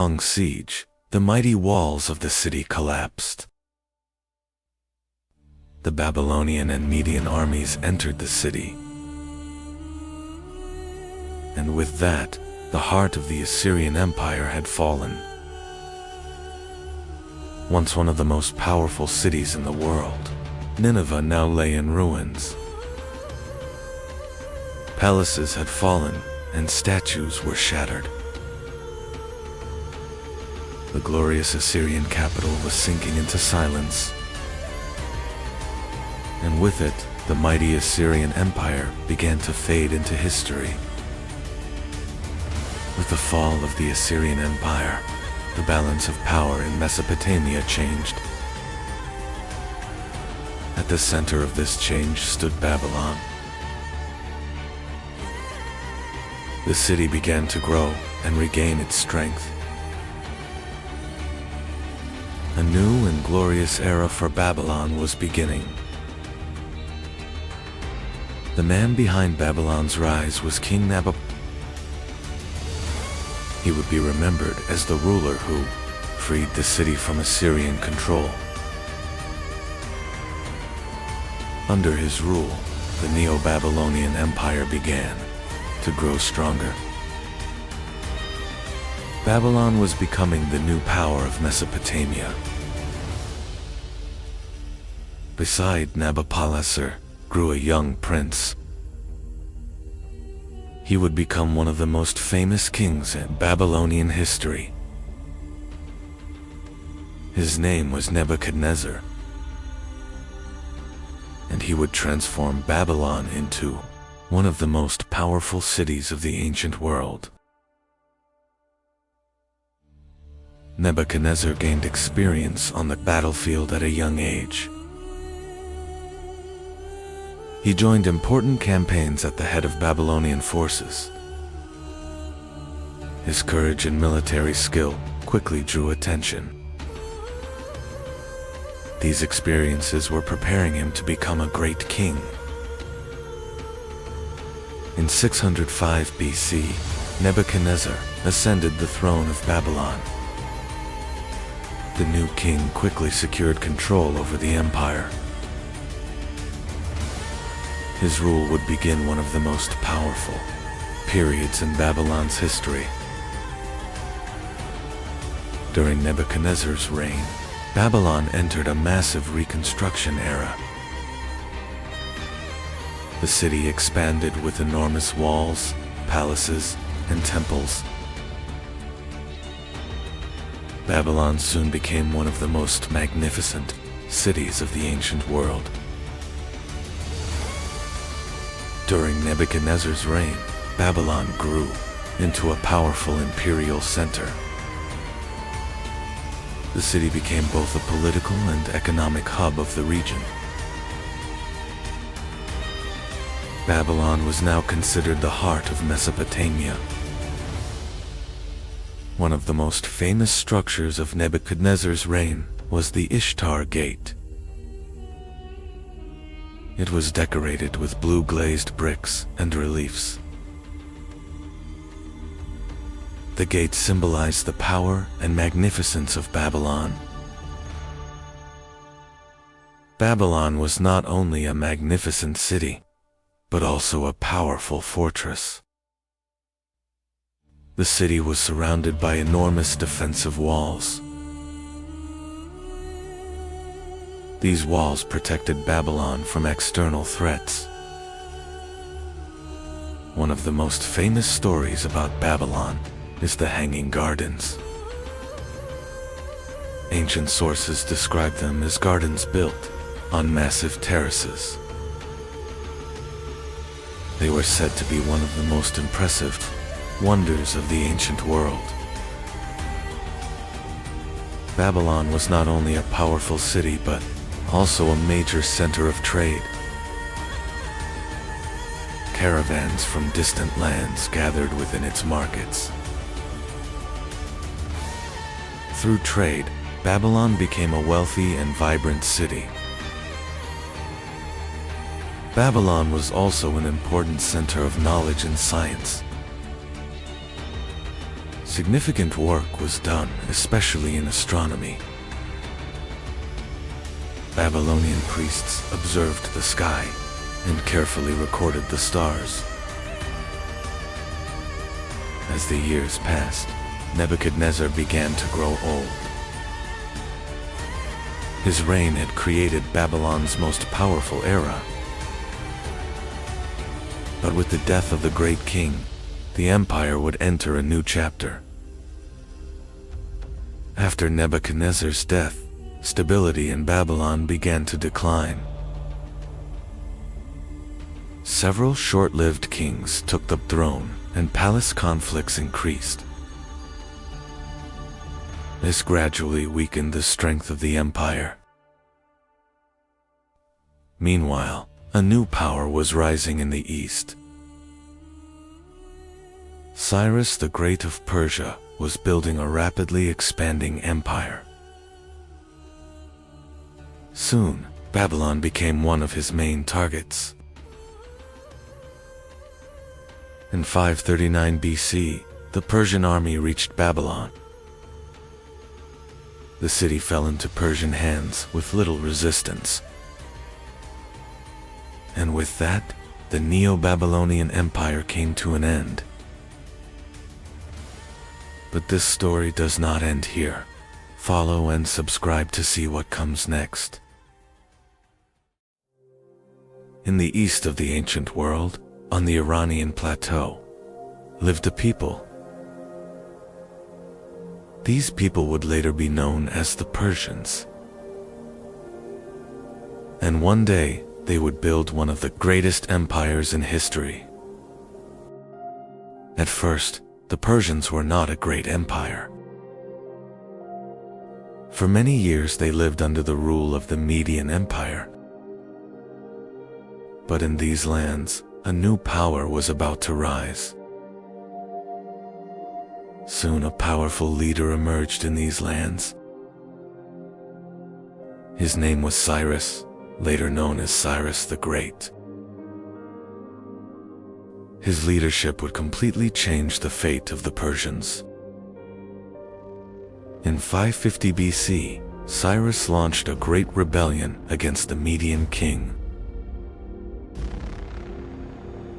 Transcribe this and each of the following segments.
long siege, the mighty walls of the city collapsed. The Babylonian and Median armies entered the city. And with that, the heart of the Assyrian Empire had fallen. Once one of the most powerful cities in the world, Nineveh now lay in ruins. Palaces had fallen, and statues were shattered. The glorious Assyrian capital was sinking into silence. And with it, the mighty Assyrian Empire began to fade into history. With the fall of the Assyrian Empire, the balance of power in Mesopotamia changed. At the center of this change stood Babylon. The city began to grow and regain its strength. A new and glorious era for Babylon was beginning. The man behind Babylon's rise was King Nabopolassar. He would be remembered as the ruler who freed the city from Assyrian control. Under his rule, the Neo-Babylonian Empire began to grow stronger. Babylon was becoming the new power of Mesopotamia. Beside Nabopolassar grew a young prince. He would become one of the most famous kings in Babylonian history. His name was Nebuchadnezzar, and he would transform Babylon into one of the most powerful cities of the ancient world. Nebuchadnezzar gained experience on the battlefield at a young age. He joined important campaigns at the head of Babylonian forces. His courage and military skill quickly drew attention. These experiences were preparing him to become a great king. In 605 BC, Nebuchadnezzar ascended the throne of Babylon. The new king quickly secured control over the empire. His rule would begin one of the most powerful periods in Babylon's history. During Nebuchadnezzar's reign, Babylon entered a massive reconstruction era. The city expanded with enormous walls, palaces, and temples. Babylon soon became one of the most magnificent cities of the ancient world. During Nebuchadnezzar's reign, Babylon grew into a powerful imperial center. The city became both a political and economic hub of the region. Babylon was now considered the heart of Mesopotamia. One of the most famous structures of Nebuchadnezzar's reign was the Ishtar Gate. It was decorated with blue glazed bricks and reliefs. The gate symbolized the power and magnificence of Babylon. Babylon was not only a magnificent city, but also a powerful fortress. The city was surrounded by enormous defensive walls. These walls protected Babylon from external threats. One of the most famous stories about Babylon is the Hanging Gardens. Ancient sources describe them as gardens built on massive terraces. They were said to be one of the most impressive wonders of the ancient world. Babylon was not only a powerful city, but also a major center of trade. Caravans from distant lands gathered within its markets. Through trade, Babylon became a wealthy and vibrant city. Babylon was also an important center of knowledge and science. Significant work was done, especially in astronomy. Babylonian priests observed the sky and carefully recorded the stars. As the years passed, Nebuchadnezzar began to grow old. His reign had created Babylon's most powerful era. But with the death of the great king, the empire would enter a new chapter. After Nebuchadnezzar's death, stability in Babylon began to decline. Several short-lived kings took the throne, and palace conflicts increased. This gradually weakened the strength of the empire. Meanwhile, a new power was rising in the east. Cyrus the Great of Persia was building a rapidly expanding empire. Soon, Babylon became one of his main targets. In 539 BC, the Persian army reached Babylon. The city fell into Persian hands with little resistance. And with that, the Neo-Babylonian Empire came to an end. But this story does not end here. Follow and subscribe to see what comes next. In the east of the ancient world, on the Iranian plateau, lived a people. These people would later be known as the Persians. And one day, they would build one of the greatest empires in history. At first, the Persians were not a great empire. For many years they lived under the rule of the Median Empire. But in these lands, a new power was about to rise. Soon a powerful leader emerged in these lands. His name was Cyrus, later known as Cyrus the Great. His leadership would completely change the fate of the Persians. In 550 BC, Cyrus launched a great rebellion against the Median king.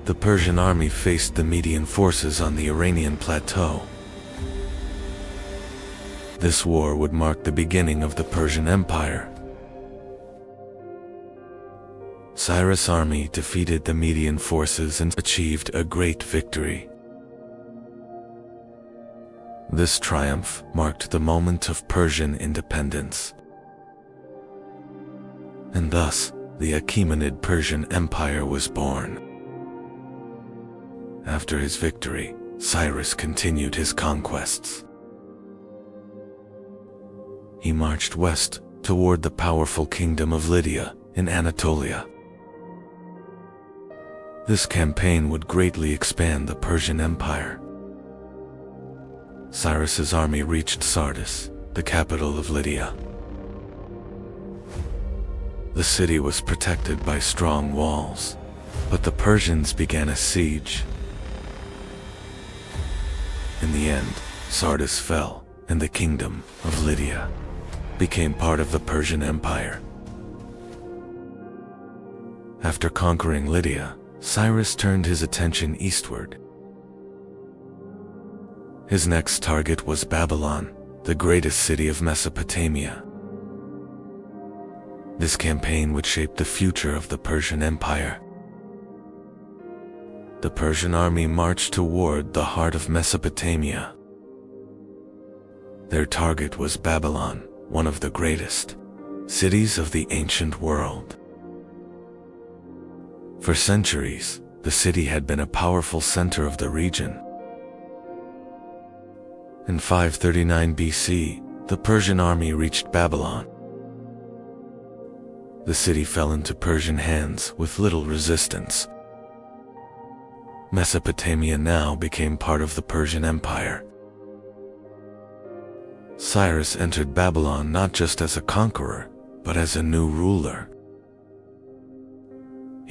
The Persian army faced the Median forces on the Iranian plateau. This war would mark the beginning of the Persian Empire. Cyrus' army defeated the Median forces and achieved a great victory. This triumph marked the moment of Persian independence. And thus, the Achaemenid Persian Empire was born. After his victory, Cyrus continued his conquests. He marched west toward the powerful kingdom of Lydia in Anatolia. This campaign would greatly expand the Persian Empire. Cyrus's army reached Sardis, the capital of Lydia. The city was protected by strong walls, but the Persians began a siege. In the end, Sardis fell, and the kingdom of Lydia became part of the Persian Empire. After conquering Lydia, Cyrus turned his attention eastward. His next target was Babylon, the greatest city of Mesopotamia. This campaign would shape the future of the Persian Empire. The Persian army marched toward the heart of Mesopotamia. Their target was Babylon, one of the greatest cities of the ancient world. For centuries, the city had been a powerful center of the region. In 539 BC, the Persian army reached Babylon. The city fell into Persian hands with little resistance. Mesopotamia now became part of the Persian Empire. Cyrus entered Babylon not just as a conqueror, but as a new ruler.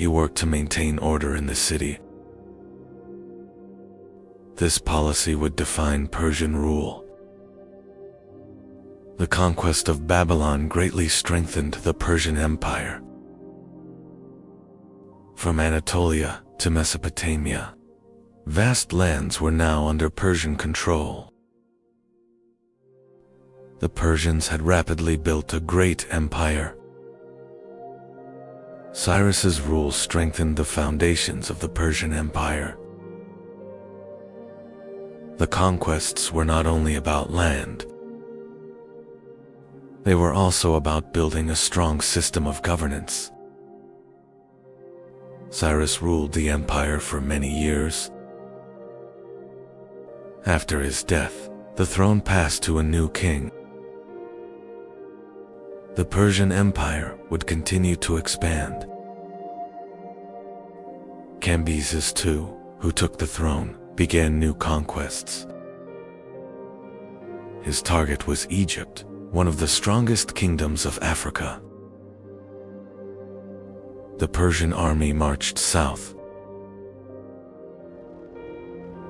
He worked to maintain order in the city. This policy would define Persian rule. The conquest of Babylon greatly strengthened the Persian Empire. From Anatolia to Mesopotamia, vast lands were now under Persian control. The Persians had rapidly built a great empire. Cyrus's rule strengthened the foundations of the Persian Empire. The conquests were not only about land, they were also about building a strong system of governance. Cyrus ruled the empire for many years. After his death, the throne passed to a new king. The Persian Empire would continue to expand. Cambyses II, who took the throne, began new conquests. His target was Egypt, one of the strongest kingdoms of Africa. The Persian army marched south.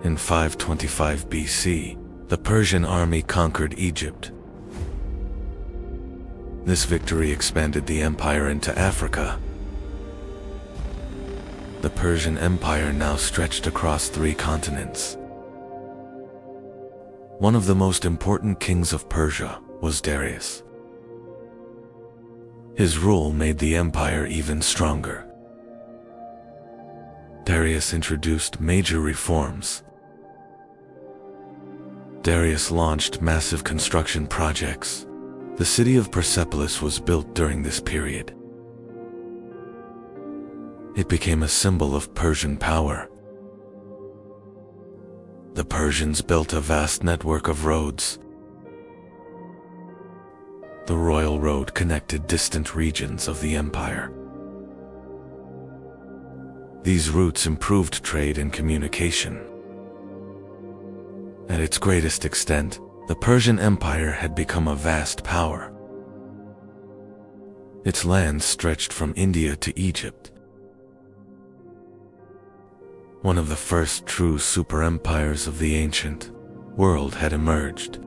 In 525 BC, the Persian army conquered Egypt. This victory expanded the empire into Africa. The Persian Empire now stretched across 3 continents. One of the most important kings of Persia was Darius. His rule made the empire even stronger. Darius introduced major reforms. Darius launched massive construction projects. The city of Persepolis was built during this period. It became a symbol of Persian power. The Persians built a vast network of roads. The royal road connected distant regions of the empire. These routes improved trade and communication. At its greatest extent, the Persian Empire had become a vast power. Its lands stretched from India to Egypt. One of the first true super-empires of the ancient world had emerged.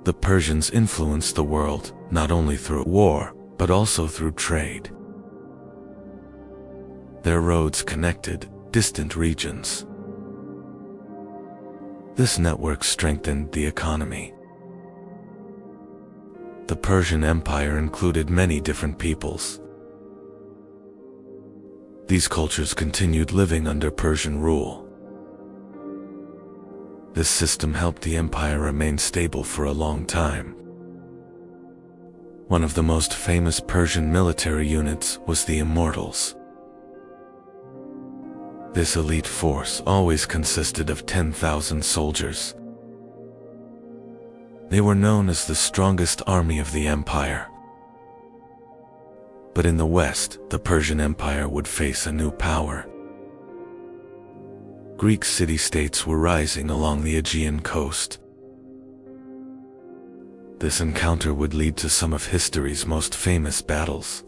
The Persians influenced the world not only through war, but also through trade. Their roads connected distant regions. This network strengthened the economy. The Persian Empire included many different peoples. These cultures continued living under Persian rule. This system helped the empire remain stable for a long time. One of the most famous Persian military units was the Immortals. This elite force always consisted of 10,000 soldiers. They were known as the strongest army of the empire. But in the west, the Persian Empire would face a new power. Greek city-states were rising along the Aegean coast. This encounter would lead to some of history's most famous battles.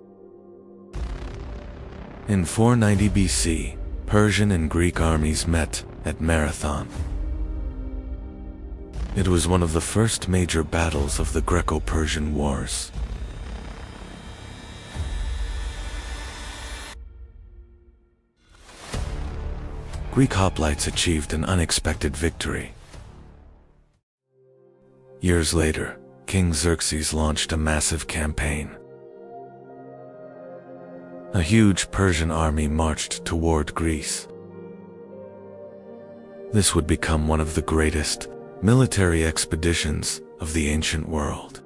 In 490 BC, Persian and Greek armies met at Marathon. It was one of the first major battles of the Greco-Persian Wars. Greek hoplites achieved an unexpected victory. Years later, King Xerxes launched a massive campaign. A huge Persian army marched toward Greece. This would become one of the greatest military expeditions of the ancient world.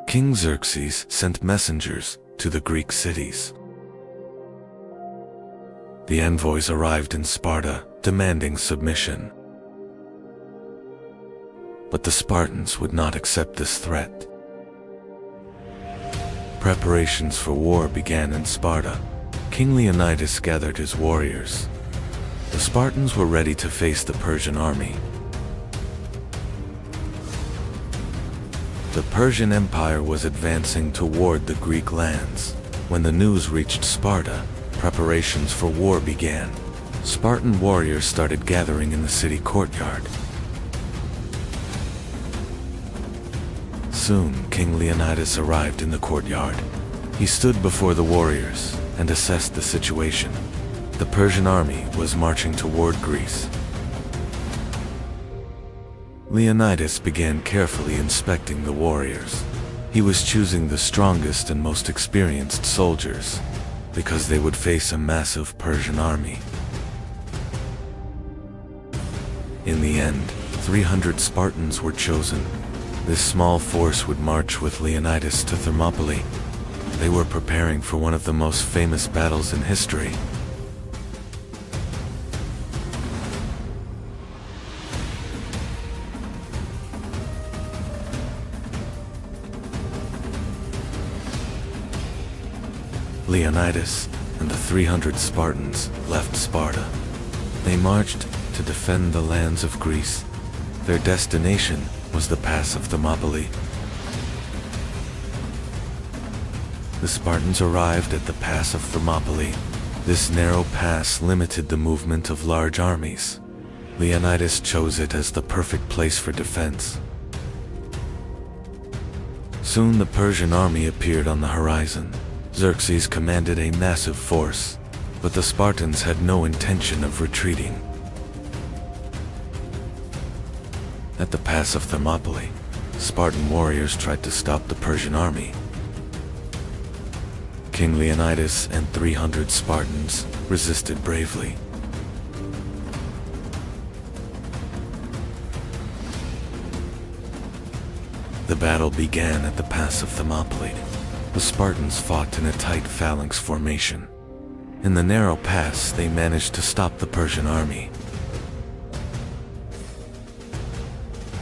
King Xerxes sent messengers to the Greek cities. The envoys arrived in Sparta, demanding submission. But the Spartans would not accept this threat. Preparations for war began in Sparta. King Leonidas gathered his warriors. The Spartans were ready to face the Persian army. The Persian Empire was advancing toward the Greek lands. When the news reached Sparta, preparations for war began. Spartan warriors started gathering in the city courtyard. Soon, King Leonidas arrived in the courtyard. He stood before the warriors and assessed the situation. The Persian army was marching toward Greece. Leonidas began carefully inspecting the warriors. He was choosing the strongest and most experienced soldiers, because they would face a massive Persian army. In the end, 300 Spartans were chosen. This small force would march with Leonidas to Thermopylae. They were preparing for one of the most famous battles in history. Leonidas and the 300 Spartans left Sparta. They marched to defend the lands of Greece. Their destination was the pass of Thermopylae. The Spartans arrived at the pass of Thermopylae. This narrow pass limited the movement of large armies. Leonidas chose it as the perfect place for defense. Soon the Persian army appeared on the horizon. Xerxes commanded a massive force, but the Spartans had no intention of retreating. At the pass of Thermopylae, Spartan warriors tried to stop the Persian army. King Leonidas and 300 Spartans resisted bravely. The battle began at the pass of Thermopylae. The Spartans fought in a tight phalanx formation. In the narrow pass, they managed to stop the Persian army.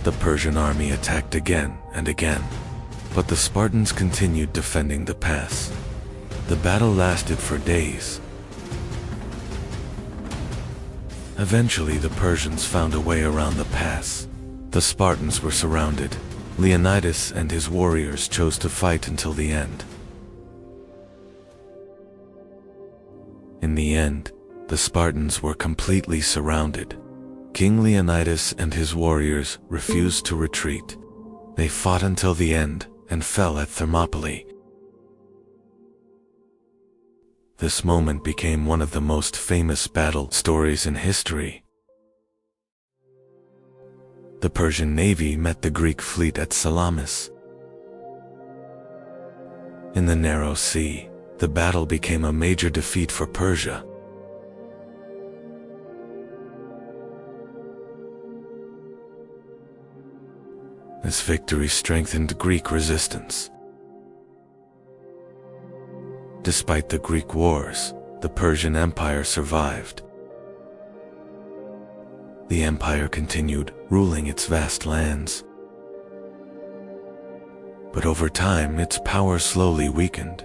The Persian army attacked again and again, but the Spartans continued defending the pass. The battle lasted for days. Eventually, the Persians found a way around the pass. The Spartans were surrounded. Leonidas and his warriors chose to fight until the end. In the end, the Spartans were completely surrounded. King Leonidas and his warriors refused to retreat. They fought until the end and fell at Thermopylae. This moment became one of the most famous battle stories in history. The Persian navy met the Greek fleet at Salamis. In the narrow sea, the battle became a major defeat for Persia. This victory strengthened Greek resistance. Despite the Greek wars, the Persian Empire survived. The empire continued ruling its vast lands. But over time, its power slowly weakened.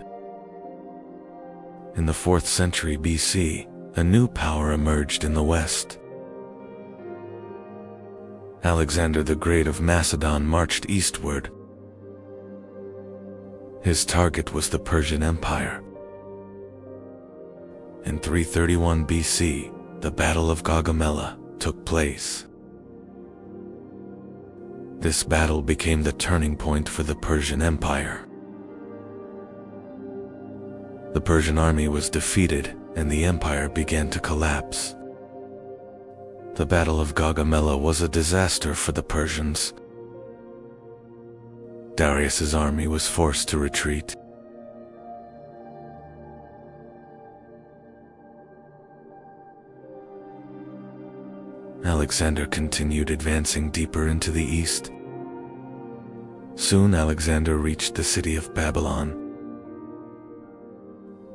In the 4th century BC, a new power emerged in the west. Alexander the Great of Macedon marched eastward. His target was the Persian Empire. In 331 BC, the Battle of Gaugamela took place. This battle became the turning point for the Persian Empire. The Persian army was defeated and the empire began to collapse. The Battle of Gaugamela was a disaster for the Persians. Darius's army was forced to retreat. Alexander continued advancing deeper into the east. Soon Alexander reached the city of Babylon.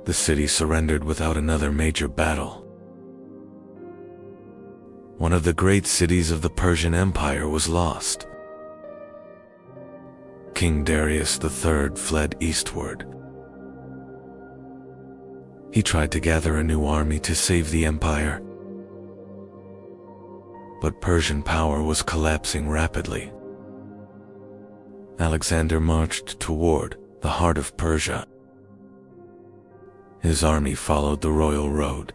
The city surrendered without another major battle. One of the great cities of the Persian Empire was lost. King Darius III fled eastward. He tried to gather a new army to save the empire. But Persian power was collapsing rapidly. Alexander marched toward the heart of Persia. His army followed the royal road.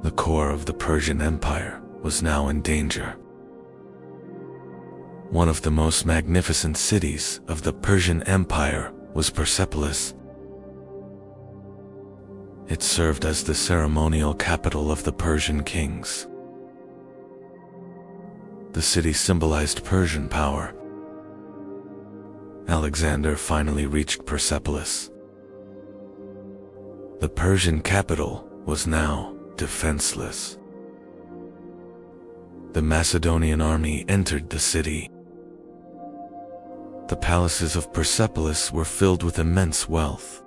The core of the Persian Empire was now in danger. One of the most magnificent cities of the Persian Empire was Persepolis. It served as the ceremonial capital of the Persian kings. The city symbolized Persian power. Alexander finally reached Persepolis. The Persian capital was now defenseless. The Macedonian army entered the city. The palaces of Persepolis were filled with immense wealth.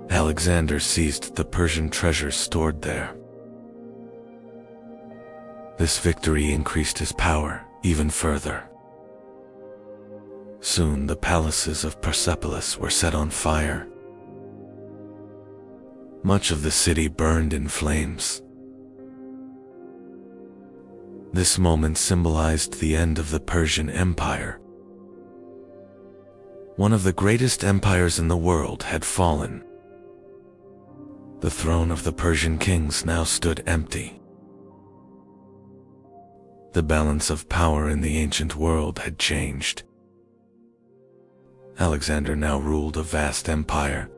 Alexander seized the Persian treasures stored there. This victory increased his power even further. Soon the palaces of Persepolis were set on fire. Much of the city burned in flames. This moment symbolized the end of the Persian Empire. One of the greatest empires in the world had fallen. The throne of the Persian kings now stood empty. The balance of power in the ancient world had changed. Alexander now ruled a vast empire.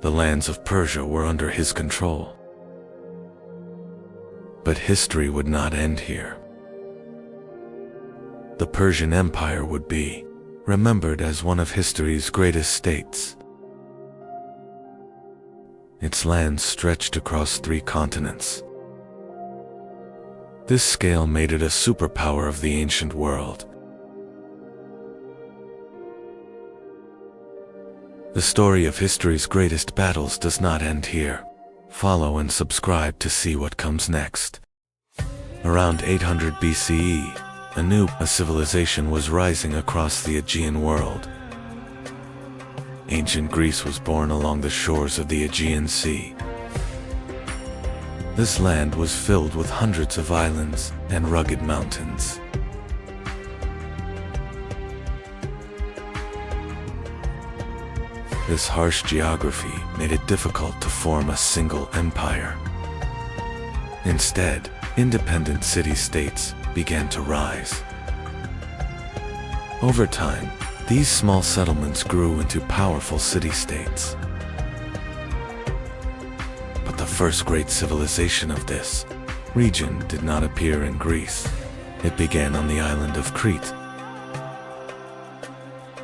The lands of Persia were under his control. But history would not end here. The Persian Empire would be remembered as one of history's greatest states. Its lands stretched across 3 continents. This scale made it a superpower of the ancient world. The story of history's greatest battles does not end here. Follow and subscribe to see what comes next. Around 800 BCE, a new civilization was rising across the Aegean world. Ancient Greece was born along the shores of the Aegean Sea. This land was filled with hundreds of islands and rugged mountains. This harsh geography made it difficult to form a single empire. Instead, independent city-states began to rise. Over time, these small settlements grew into powerful city-states. But the first great civilization of this region did not appear in Greece. It began on the island of Crete.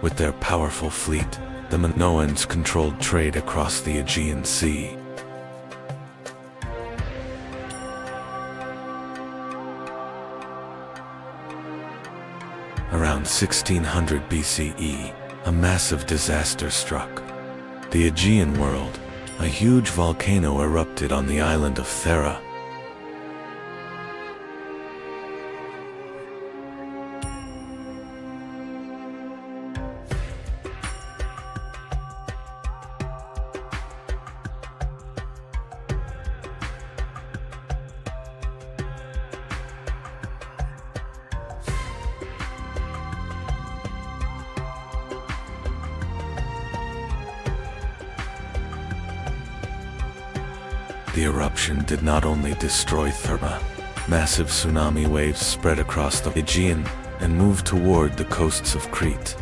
With their powerful fleet, the Minoans controlled trade across the Aegean Sea. Around 1600 BCE, a massive disaster struck. The Aegean world, a huge volcano erupted on the island of Thera. The eruption did not only destroy Thera. Massive tsunami waves spread across the Aegean and moved toward the coasts of Crete.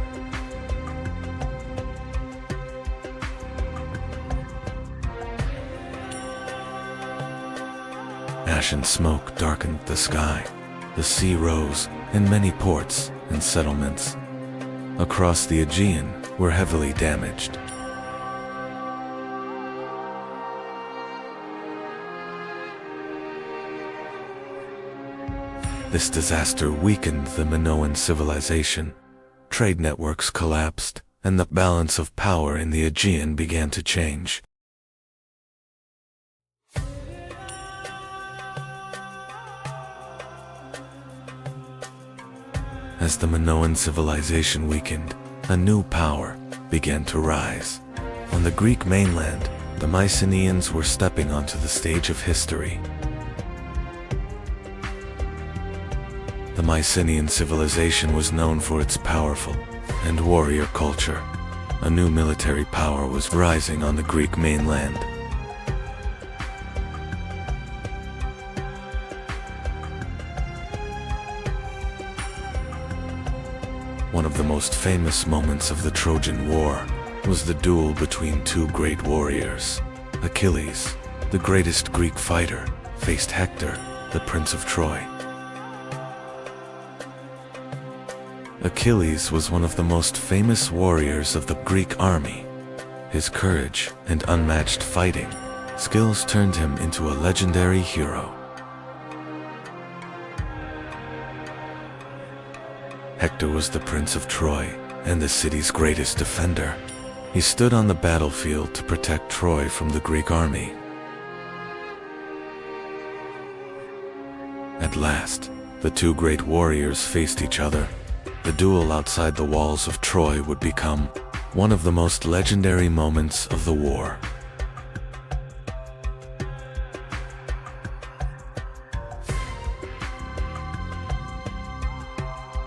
Ash and smoke darkened the sky. The sea rose, and many ports and settlements across the Aegean were heavily damaged. This disaster weakened the Minoan civilization. Trade networks collapsed, and the balance of power in the Aegean began to change. As the Minoan civilization weakened, a new power began to rise. On the Greek mainland, the Mycenaeans were stepping onto the stage of history. The Mycenaean civilization was known for its powerful and warrior culture. A new military power was rising on the Greek mainland. One of the most famous moments of the Trojan War was the duel between two great warriors. Achilles, the greatest Greek fighter, faced Hector, the Prince of Troy. Achilles was one of the most famous warriors of the Greek army. His courage and unmatched fighting skills turned him into a legendary hero. Hector was the Prince of Troy and the city's greatest defender. He stood on the battlefield to protect Troy from the Greek army. At last, the two great warriors faced each other. The duel outside the walls of Troy would become one of the most legendary moments of the war.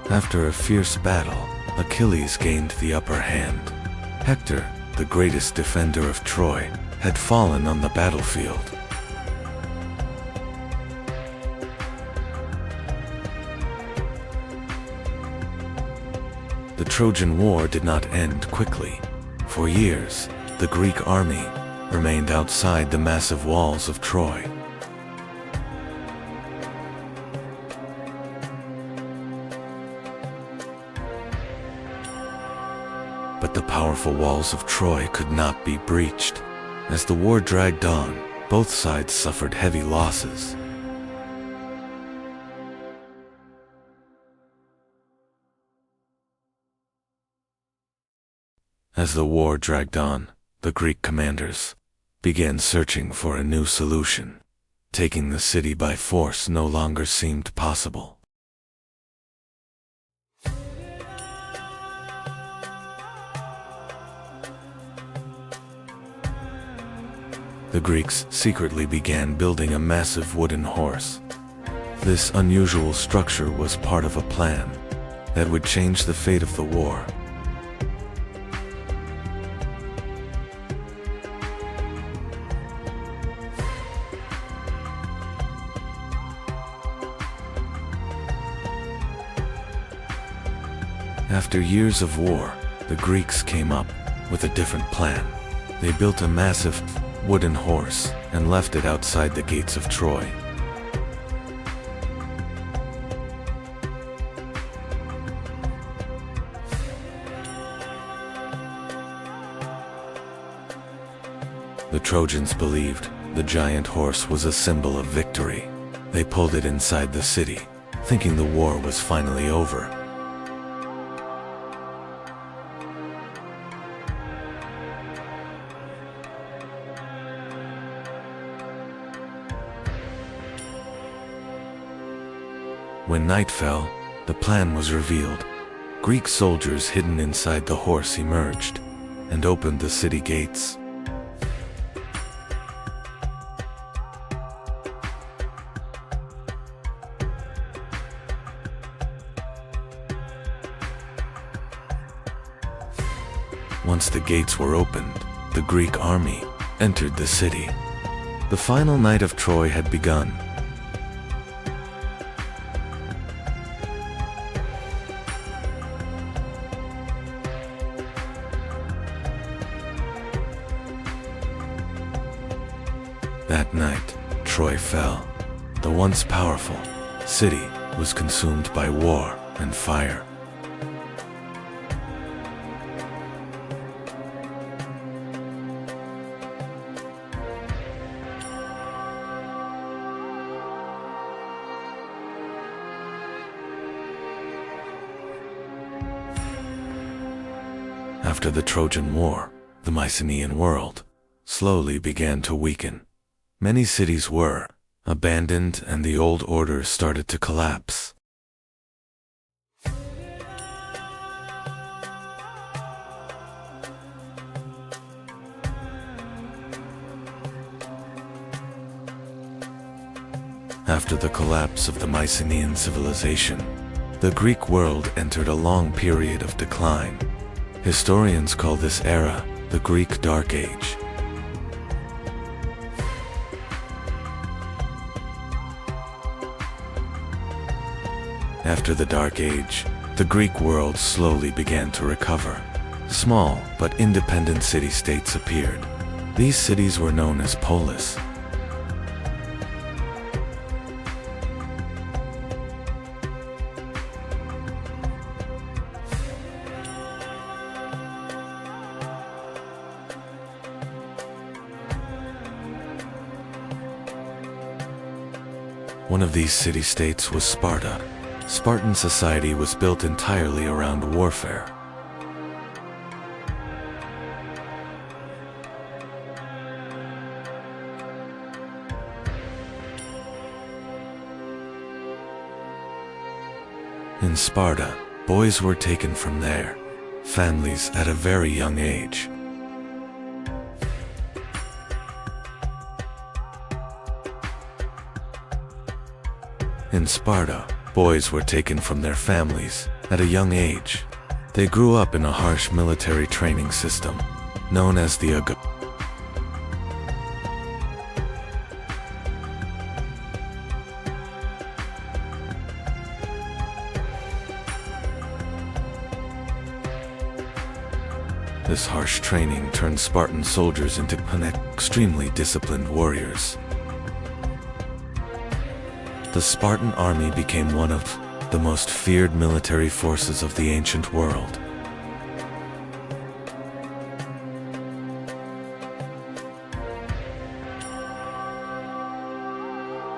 After a fierce battle, Achilles gained the upper hand. Hector, the greatest defender of Troy, had fallen on the battlefield. The Trojan War did not end quickly. For years, the Greek army remained outside the massive walls of Troy. But the powerful walls of Troy could not be breached. As the war dragged on, both sides suffered heavy losses. As the war dragged on, the Greek commanders began searching for a new solution. Taking the city by force no longer seemed possible. The Greeks secretly began building a massive wooden horse. This unusual structure was part of a plan that would change the fate of the war. After years of war, the Greeks came up with a different plan. They built a massive wooden horse and left it outside the gates of Troy. The Trojans believed the giant horse was a symbol of victory. They pulled it inside the city, thinking the war was finally over. When night fell, the plan was revealed. Greek soldiers hidden inside the horse emerged and opened the city gates. Once the gates were opened, the Greek army entered the city. The final night of Troy had begun. That night, Troy fell. The once powerful city was consumed by war and fire. After the Trojan War, the Mycenaean world slowly began to weaken. Many cities were abandoned and the old order started to collapse. After the collapse of the Mycenaean civilization, the Greek world entered a long period of decline. Historians call this era the Greek Dark Age. After the Dark Age, the Greek world slowly began to recover. Small but independent city-states appeared. These cities were known as polis. One of these city-states was Sparta. Spartan society was built entirely around warfare. In Sparta, boys were taken from their families at a very young age. In Sparta, boys were taken from their families at a young age. They grew up in a harsh military training system, known as the AGA. This harsh training turned Spartan soldiers into extremely disciplined warriors. The Spartan army became one of the most feared military forces of the ancient world.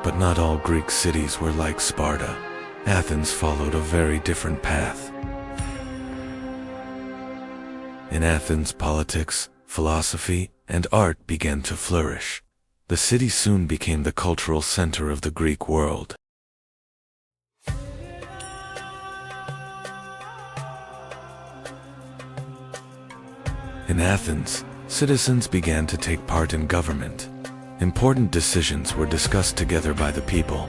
But not all Greek cities were like Sparta. Athens followed a very different path. In Athens, politics, philosophy, and art began to flourish. The city soon became the cultural center of the Greek world. In Athens, citizens began to take part in government. Important decisions were discussed together by the people.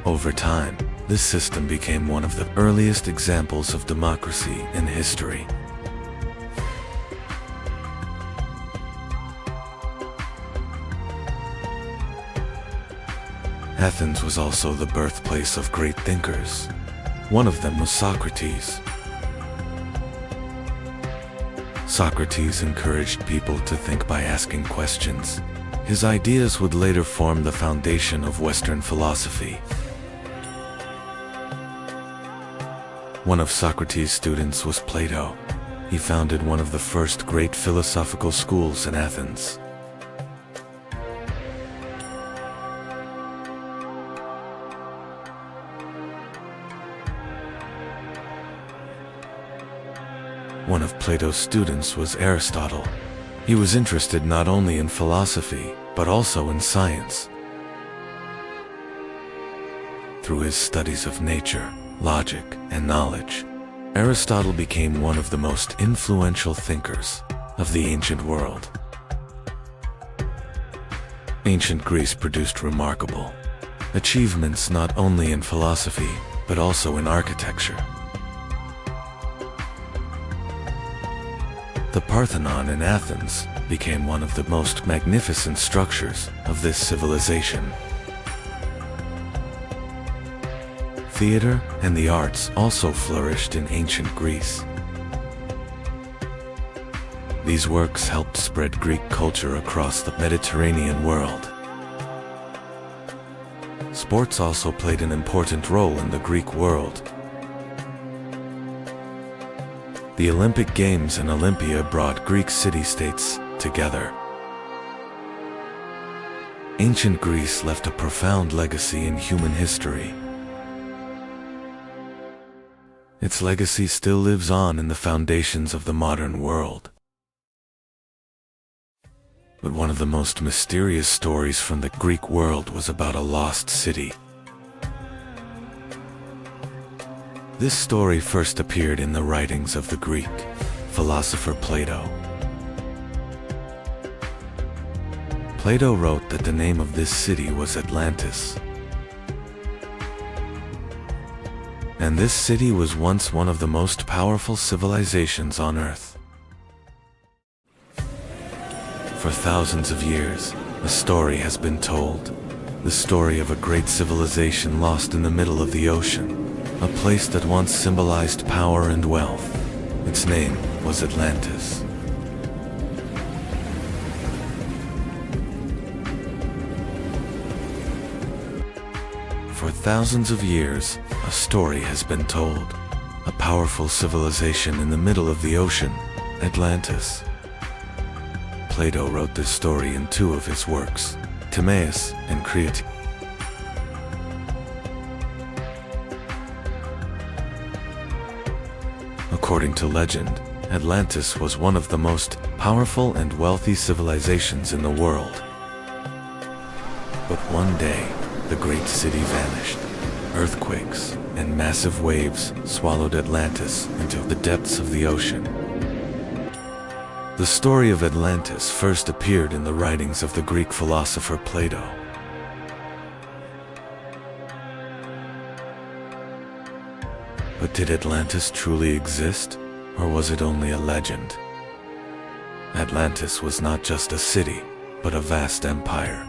Over time, this system became one of the earliest examples of democracy in history. Athens was also the birthplace of great thinkers. One of them was Socrates. Socrates encouraged people to think by asking questions. His ideas would later form the foundation of Western philosophy. One of Socrates' students was Plato. He founded one of the first great philosophical schools in Athens. One of Plato's students was Aristotle. He was interested not only in philosophy, but also in science. Through his studies of nature, logic, and knowledge, Aristotle became one of the most influential thinkers of the ancient world. Ancient Greece produced remarkable achievements not only in philosophy, but also in architecture. The Parthenon in Athens became one of the most magnificent structures of this civilization. Theater and the arts also flourished in ancient Greece. These works helped spread Greek culture across the Mediterranean world. Sports also played an important role in the Greek world. The Olympic Games and Olympia brought Greek city-states together. Ancient Greece left a profound legacy in human history. Its legacy still lives on in the foundations of the modern world. But one of the most mysterious stories from the Greek world was about a lost city. This story first appeared in the writings of the Greek philosopher Plato. Plato wrote that the name of this city was Atlantis. and this city was once one of the most powerful civilizations on Earth. For thousands of years, a story has been told. The story of a great civilization lost in the middle of the ocean, a place that once symbolized power and wealth. Its name was Atlantis. For thousands of years, a story has been told. A powerful civilization in the middle of the ocean, Atlantis. Plato wrote this story in two of his works, Timaeus and Crete. According to legend, Atlantis was one of the most powerful and wealthy civilizations in the world. But one day, the great city vanished. Earthquakes and massive waves swallowed Atlantis into the depths of the ocean. The story of Atlantis first appeared in the writings of the Greek philosopher Plato. But did Atlantis truly exist, or was it only a legend? Atlantis was not just a city, but a vast empire.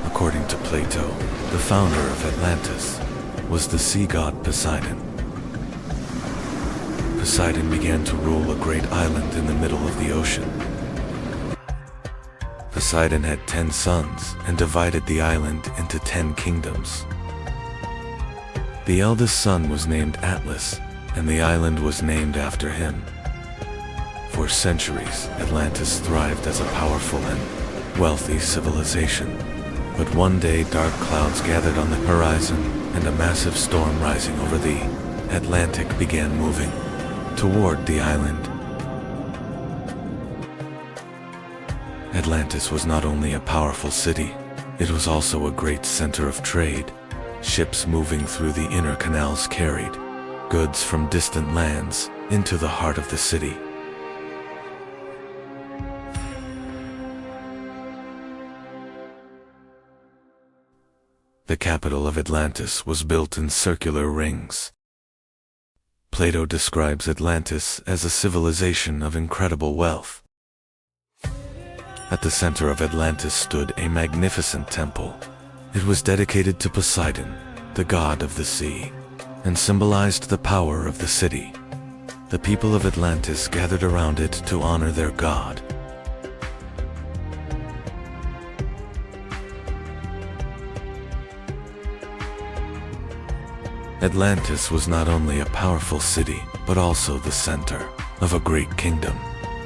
According to Plato, the founder of Atlantis was the sea god Poseidon. Poseidon began to rule a great island in the middle of the ocean. Poseidon had 10 sons and divided the island into 10 kingdoms. The eldest son was named Atlas, and the island was named after him. For centuries, Atlantis thrived as a powerful and wealthy civilization. But one day dark clouds gathered on the horizon, and a massive storm rising over the Atlantic began moving toward the island. Atlantis was not only a powerful city, it was also a great center of trade. Ships moving through the inner canals carried goods from distant lands into the heart of the city. The capital of Atlantis was built in circular rings. Plato describes Atlantis as a civilization of incredible wealth. At the center of Atlantis stood a magnificent temple. It was dedicated to Poseidon, the god of the sea, and symbolized the power of the city. The people of Atlantis gathered around it to honor their god. Atlantis was not only a powerful city, but also the center of a great kingdom.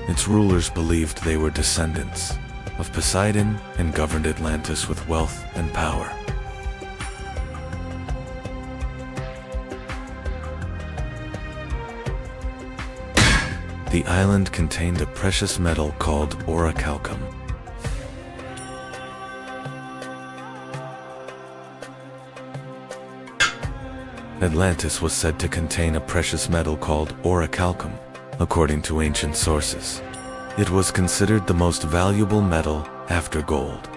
Its rulers believed they were descendants of Poseidon and governed Atlantis with wealth and power. The island contained a precious metal called orichalcum. Atlantis was said to contain a precious metal called orichalcum, according to ancient sources. It was considered the most valuable metal after gold.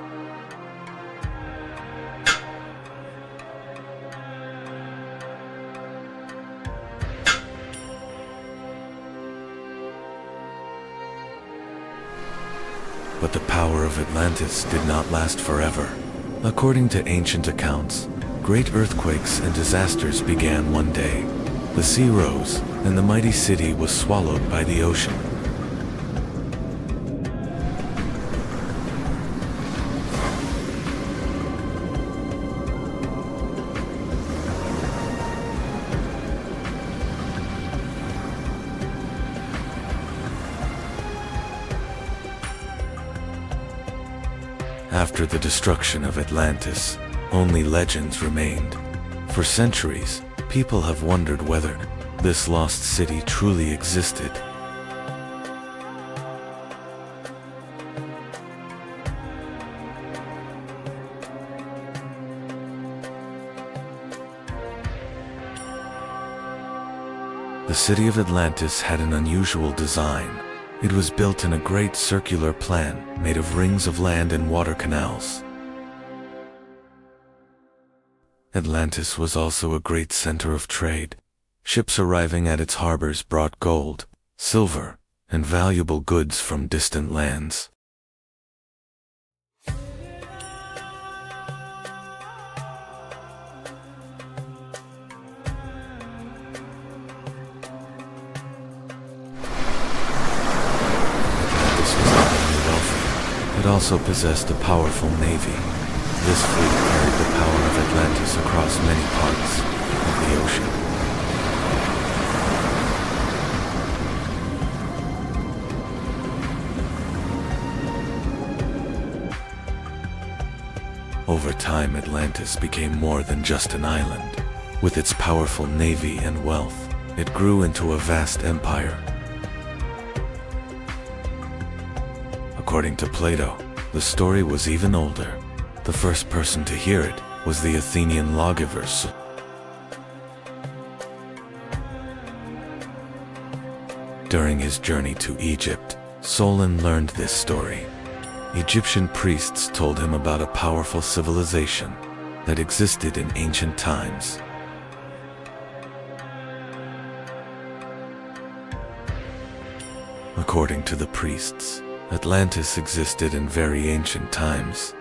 But the power of Atlantis did not last forever. According to ancient accounts, great earthquakes and disasters began one day. The sea rose, and the mighty city was swallowed by the ocean. After the destruction of Atlantis, only legends remained. For centuries, people have wondered whether this lost city truly existed. The city of Atlantis had an unusual design. It was built in a great circular plan made of rings of land and water canals. Atlantis was also a great center of trade. Ships arriving at its harbors brought gold, silver, and valuable goods from distant lands. It also possessed a powerful navy. This fleet carried the power of Atlantis across many parts of the ocean. Over time, Atlantis became more than just an island. With its powerful navy and wealth, it grew into a vast empire. According to Plato, the story was even older. The first person to hear it was the Athenian lawgiver Solon. During his journey to Egypt, Solon learned this story. Egyptian priests told him about a powerful civilization that existed in ancient times. According to the priests, Atlantis existed in very ancient times.